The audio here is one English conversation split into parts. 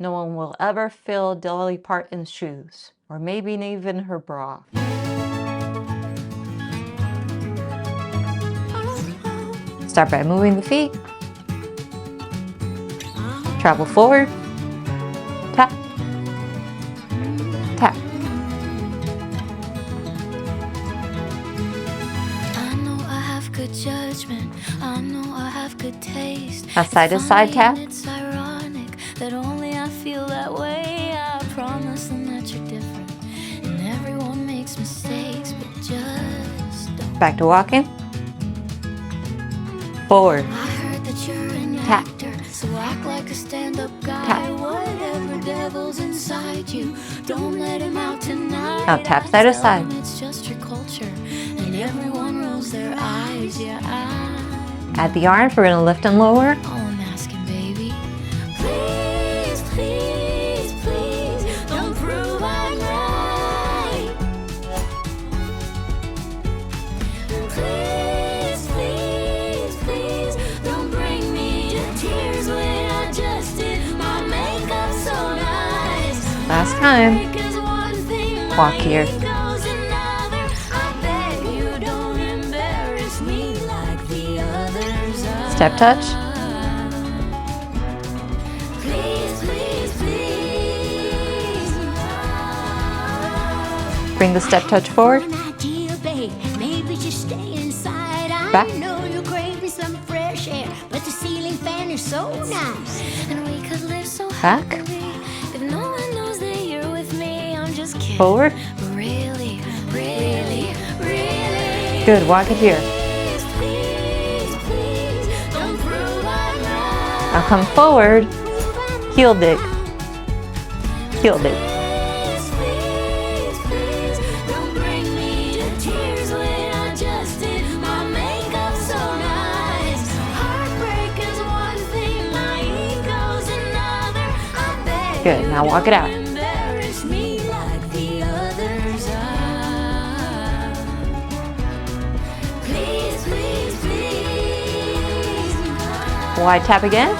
No one will ever fill Dolly Parton's shoes, or maybe even her bra. Start by moving the feet. Travel forward. Tap. Tap. I know I have good judgment. I know I have good taste. A side-to-side tap. It's ironic that only I feel that way. I promise them that you're different, and everyone makes mistakes, but just don't. Back to walking. Forward. I heard that you're an Tap. actor, so act like a stand-up guy. Tap. Whatever devil's inside you, don't let him out tonight. Now tap side to side. It's just your culture, and everyone rolls their eyes. Yeah, Add the arms. We're going to lift and lower. all I'm asking, baby, please, please, please, don't prove I'm right. Please, please, please, don't bring me to tears when I just did my makeup so nice. Last time. Heartbreak is one thing, my Walk here. ego's another. I beg you, don't embarrass me like the others. Step touch. Please, please, please. Bring the step touch forward. An idea, babe. Maybe just stay inside. I Back. know you're craving some fresh air, but the ceiling fan is so nice, and we could live so Back. happily if no one knows that you're with me. I'm just kidding. Forward. But really, really, really. Good. Walk it here. Please, please, please, don't prove I'm right. Now come forward. Heel dig. Heel dig. Please, please, please, don't bring me to tears when I just did my makeup so nice. Heartbreak is one thing, my ego's another. I beg Good. Now walk it out. you, don't embarrass me like the others are. Please, please, please. Wide tap again.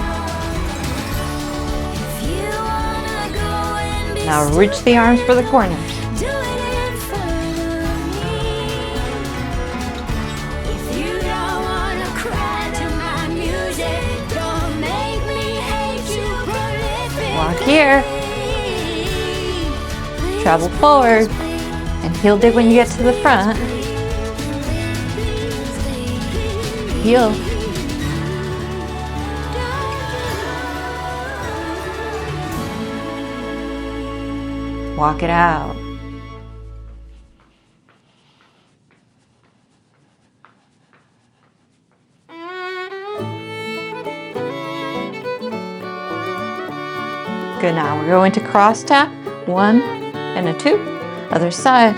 If you wanna go and be Now reach the arms for the corners. do it in front of me. If you don't wanna cry to my music, don't make me hate you prolifically. Walk here. Please, Travel forward. please, And heel dig when you get to the front. Heel. Walk it out. Good, now we're going to cross tap. 1 and a 2. Other side.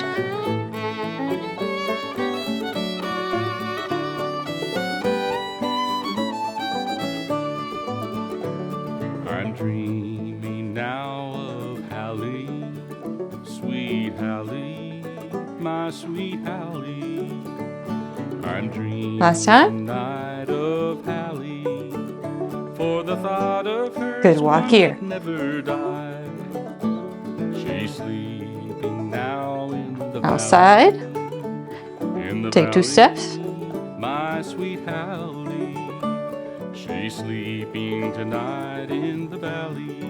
I'm dreaming now of Hallie, sweet Hallie, my sweet Hallie. I'm dreaming Last time. tonight of Hallie, for the thought of her Good, walk here. never died. She's sleeping now in the Outside. valley, in the Take 2 valley, steps. my sweet Hallie. She's sleeping tonight in the valley,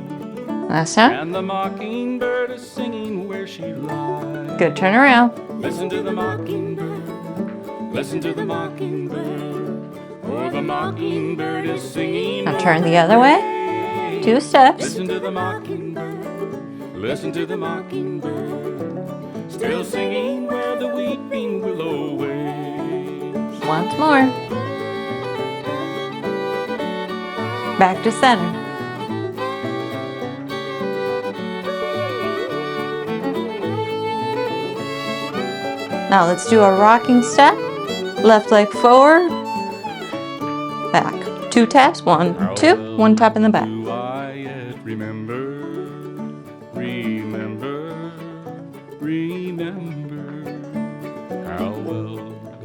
Last time. and the mockingbird is singing where she lies. Good, turn around. Listen to the mockingbird, listen to the mockingbird, for the mockingbird is singing. Now turn the other way. 2 steps. Listen to the mockingbird, listen to the mockingbird, still singing where the weeping willow waves. Once more. Back to center. Now let's do a rocking step. Left leg forward. Back. 2 taps. 1, 2. 1 tap in the back. Do I yet remember, remember, remember? How well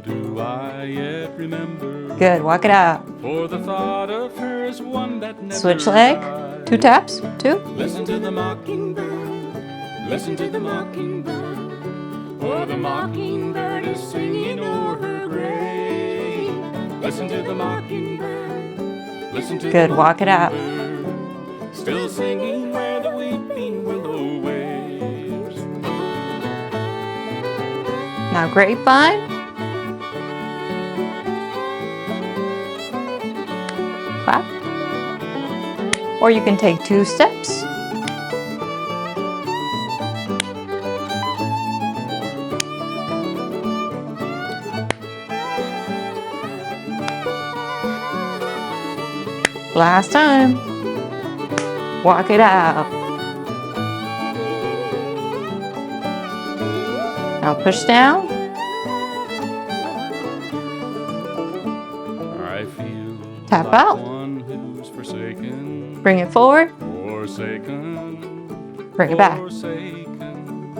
do I yet remember? Good. Walk it out. For the thought of her is one that never Switch leg. died. 2 taps, 2. Listen to the mockingbird. Listen to the mockingbird. Oh, the mockingbird is singing o'er her grave. Listen to the mockingbird. Listen to Good, the walk it out. mockingbird. Still singing where the weeping willow waves. Now grapevine. Clap. Or you can take 2 steps. Last time. Walk it out. Now push down. I feel Tap like out. one who's forsaken. Bring it forward. Forsaken. Bring it back. Forsaken.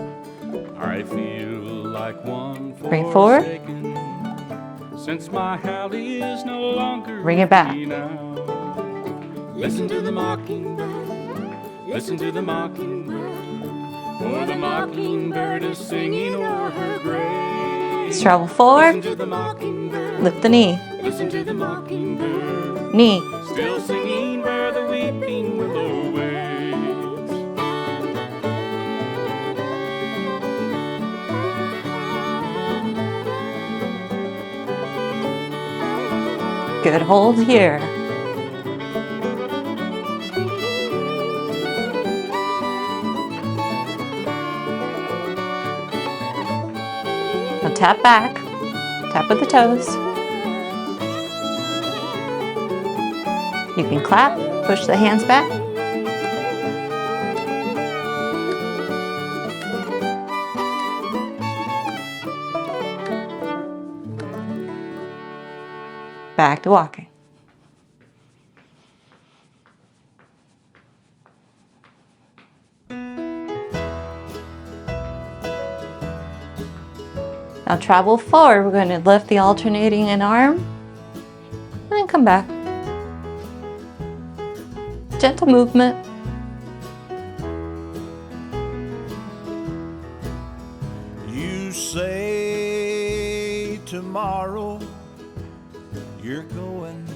I feel like one Bring it forward. forsaken. Since my Hallie is no longer Bring it back. with me now. Listen to the mockingbird. Listen to the mockingbird. For the mockingbird is singing o'er her grave. Let's travel Listen forward. to the mockingbird. Lift the knee. Listen to the mockingbird. Knee. Still singing where the weeping willow waves. Good hold here. Now tap back. Tap with the toes. You can clap, push the hands back. Back to walking. Now travel forward. We're going to lift the alternating an arm and then come back. Gentle movement. You say tomorrow you're going.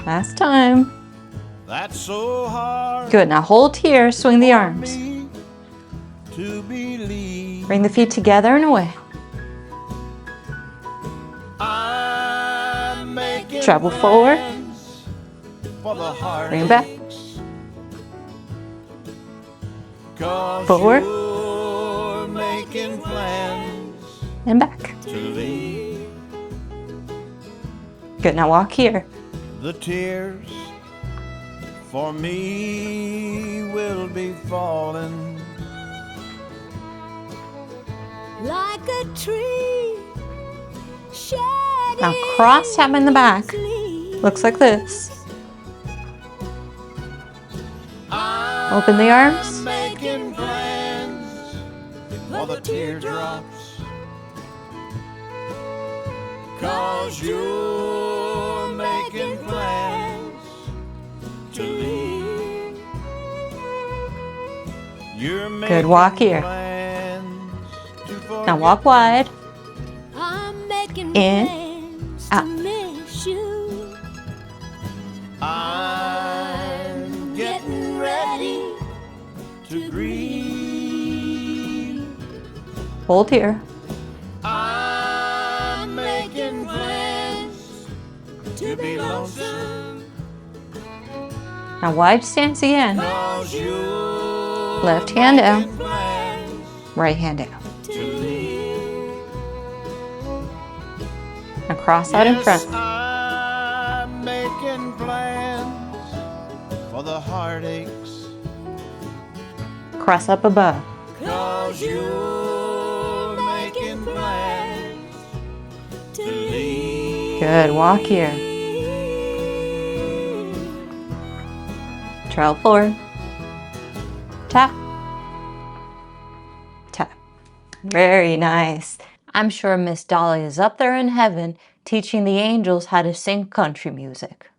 Last time. That's so hard Good. Now hold here. Swing the arms. me to believe. Bring the feet together and away. I'm making Travel forward. plans for the heart. Bring it back. 'Cause Forward. you're making plans And back. to leave. Good. Now walk here. The tears for me will be falling. Like a tree shedding Now cross tap in the back. leaves. Looks like this. Open the arms. I'm making plans for the teardrops. 'Cause you're making plans to leave. You're making walk here. plans to Now forget. walk wide. I'm making In, plans out. to miss you. I'm getting ready to grieve. Hold here. I'm making plans to be lonesome. Now wide stance again. 'Cause you're Left hand down. making plans Right hand down. to leave. Now cross out in Yes, front. I'm making plans for the heartaches. Cross up above. 'Cause you're making plans to leave. Good. Walk here. Trail forward. Tap. Tap. Very nice. I'm sure Miss Dolly is up there in heaven teaching the angels how to sing country music.